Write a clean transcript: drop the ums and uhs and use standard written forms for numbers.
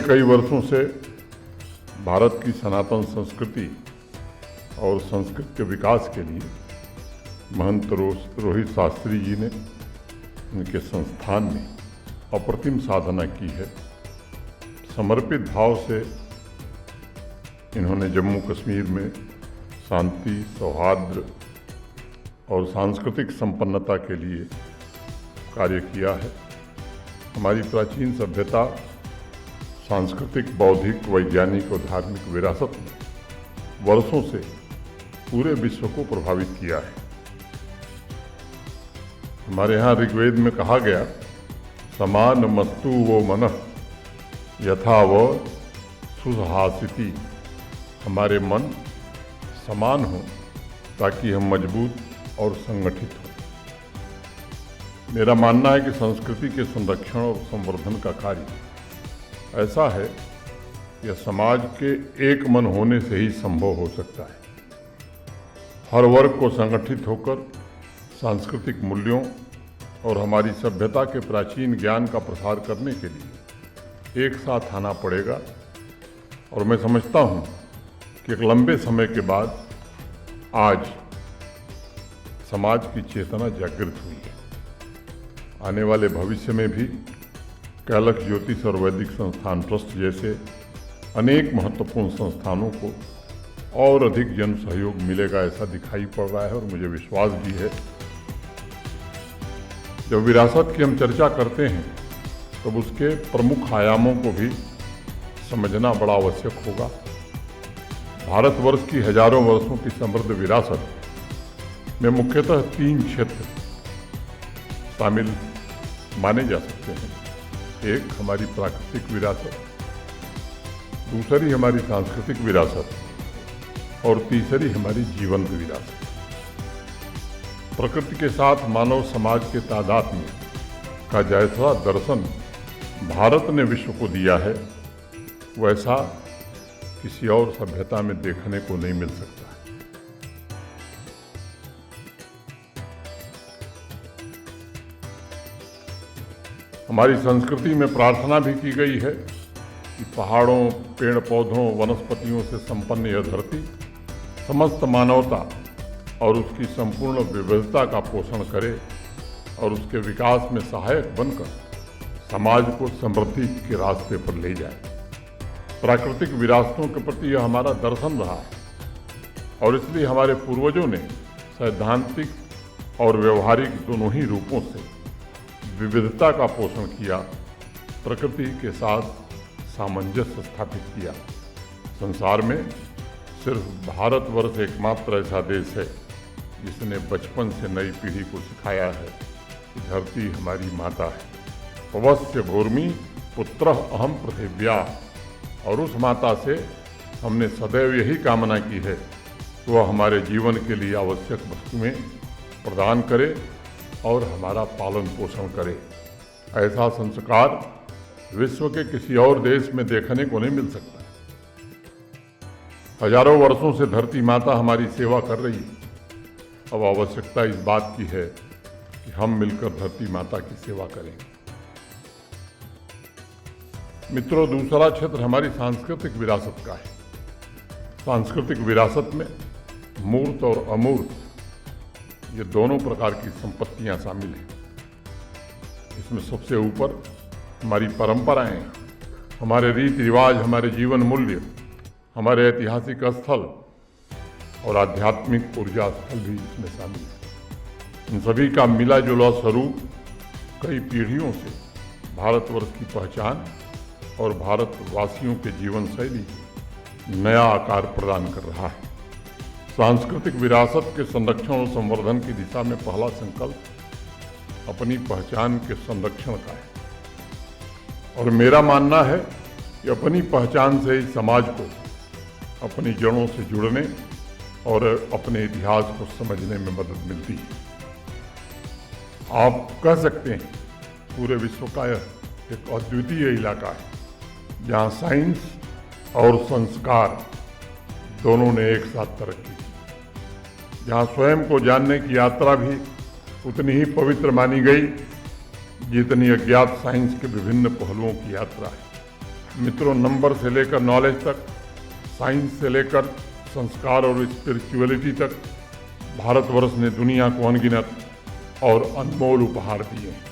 कई वर्षों से भारत की सनातन संस्कृति और संस्कृत के विकास के लिए महंत रोहित शास्त्री जी ने उनके संस्थान में अप्रतिम साधना की है। समर्पित भाव से इन्होंने जम्मू कश्मीर में शांति, सौहार्द और सांस्कृतिक संपन्नता के लिए कार्य किया है। हमारी प्राचीन सभ्यता सांस्कृतिक, बौद्धिक, वैज्ञानिक और धार्मिक विरासत ने वर्षों से पूरे विश्व को प्रभावित किया है। हमारे यहाँ ऋग्वेद में कहा गया, समान मस्तु वो मनः यथा वो सुहासिति। हमारे मन समान हो ताकि हम मजबूत और संगठित हों। मेरा मानना है कि संस्कृति के संरक्षण और संवर्धन का कार्य ऐसा है, यह समाज के एक मन होने से ही संभव हो सकता है। हर वर्ग को संगठित होकर सांस्कृतिक मूल्यों और हमारी सभ्यता के प्राचीन ज्ञान का प्रसार करने के लिए एक साथ आना पड़ेगा। और मैं समझता हूँ कि एक लंबे समय के बाद आज समाज की चेतना जागृत हुई है। आने वाले भविष्य में भी कैलाश ज्योतिष और वैदिक संस्थान ट्रस्ट जैसे अनेक महत्वपूर्ण संस्थानों को और अधिक जन सहयोग मिलेगा, ऐसा दिखाई पड़ रहा है और मुझे विश्वास भी है। जब विरासत की हम चर्चा करते हैं तब उसके प्रमुख आयामों को भी समझना बड़ा आवश्यक होगा। भारतवर्ष की हजारों वर्षों की समृद्ध विरासत में मुख्यतः 3 क्षेत्र शामिल माने जा सकते हैं। एक हमारी प्राकृतिक विरासत, दूसरी हमारी सांस्कृतिक विरासत और तीसरी हमारी जीवंत विरासत। प्रकृति के साथ मानव समाज के तादात्म्य का जैसा दर्शन भारत ने विश्व को दिया है, वैसा किसी और सभ्यता में देखने को नहीं मिल सकता। हमारी संस्कृति में प्रार्थना भी की गई है कि पहाड़ों, पेड़ पौधों, वनस्पतियों से संपन्न यह धरती समस्त मानवता और उसकी संपूर्ण विविधता का पोषण करे और उसके विकास में सहायक बनकर समाज को समृद्धि के रास्ते पर ले जाए। प्राकृतिक विरासतों के प्रति यह हमारा दर्शन रहा है और इसलिए हमारे पूर्वजों ने सैद्धांतिक और व्यवहारिक दोनों ही रूपों से विविधता का पोषण किया, प्रकृति के साथ सामंजस्य स्थापित किया। संसार में सिर्फ भारतवर्ष एकमात्र ऐसा देश है जिसने बचपन से नई पीढ़ी को सिखाया है कि धरती हमारी माता है। पवस्य भूर्मि पुत्रः अहम पृथिव्या। और उस माता से हमने सदैव यही कामना की है कि वह हमारे जीवन के लिए आवश्यक वस्तुएं प्रदान करे और हमारा पालन पोषण करे। ऐसा संस्कार विश्व के किसी और देश में देखने को नहीं मिल सकता। हजारों वर्षों से धरती माता हमारी सेवा कर रही है। अब आवश्यकता इस बात की है कि हम मिलकर धरती माता की सेवा करेंगे। मित्रों, दूसरा क्षेत्र हमारी सांस्कृतिक विरासत का है। सांस्कृतिक विरासत में मूर्त और अमूर्त ये दोनों प्रकार की संपत्तियां शामिल हैं। इसमें सबसे ऊपर हमारी परंपराएं, हमारे रीति रिवाज, हमारे जीवन मूल्य, हमारे ऐतिहासिक स्थल और आध्यात्मिक ऊर्जा स्थल भी इसमें शामिल है। इन सभी का मिला जुला स्वरूप कई पीढ़ियों से भारतवर्ष की पहचान और भारतवासियों के जीवन शैली नया आकार प्रदान कर रहा है। सांस्कृतिक विरासत के संरक्षण और संवर्धन की दिशा में पहला संकल्प अपनी पहचान के संरक्षण का है और मेरा मानना है कि अपनी पहचान से ही समाज को अपनी जड़ों से जुड़ने और अपने इतिहास को समझने में मदद मिलती है। आप कह सकते हैं पूरे विश्व का यह एक अद्वितीय इलाका है जहाँ साइंस और संस्कार दोनों ने एक साथ तरक्की की, जहाँ स्वयं को जानने की यात्रा भी उतनी ही पवित्र मानी गई जितनी अज्ञात साइंस के विभिन्न पहलुओं की यात्रा है। मित्रों, नंबर से लेकर नॉलेज तक, साइंस से लेकर संस्कार और स्पिरिचुअलिटी तक भारतवर्ष ने दुनिया को अनगिनत और अनमोल उपहार दिए हैं।